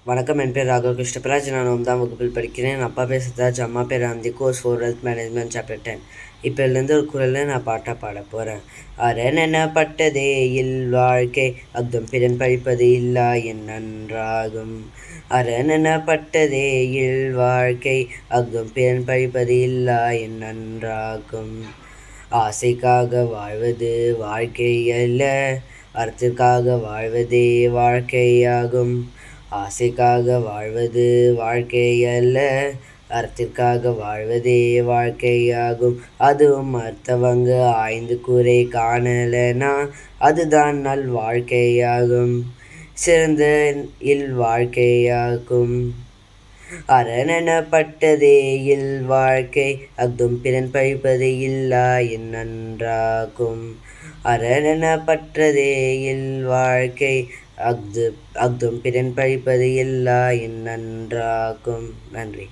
வணக்கம். என் பேர் ராகவ் கிருஷ்ணபிராஜ். நான் 9ஆம் வகுப்பில் படிக்கிறேன். அப்பா பேர் சத்யராஜ், அம்மா பேர் Anandhi. Course 4 health management chapter 10. இப்போ இதுலேருந்து ஒரு குரலில் நான் பாட்டாக பாட போகிறேன். அரணெனப்பட்டதே வாழ்க்கை, அக்தம் பிறன் பழிப்பது இல்லா என் நன்றாகும். அரணெனப்பட்டதே வாழ்க்கை, அக்தம் பிறன் பழிப்பது இல்லா என் நன்றாகும். ஆசைக்காக வாழ்வது வாழ்க்கை அல்ல, அறத்திற்காக வாழ்வதே வாழ்க்கையாகும். ஆசைக்காக வாழ்வது வாழ்க்கை அல்ல, அறத்திற்காக வாழ்வதே வாழ்க்கையாகும். அதுவும் அர்த்தவங்க ஆய்ந்து கூரை காணலனா, அதுதான் நல் வாழ்க்கையாகும், சிறந்த வாழ்க்கையாகும். அரணெனப்பட்டதே வாழ்க்கை, அக்தும் பிறன் பழிப்பது இல்லா என் நன்றாகும். அரணெனப்பட்டதே வாழ்க்கை, அக்தும் பிறன் பழிப்பது இல்லா என் நன்றாகும். நன்றி.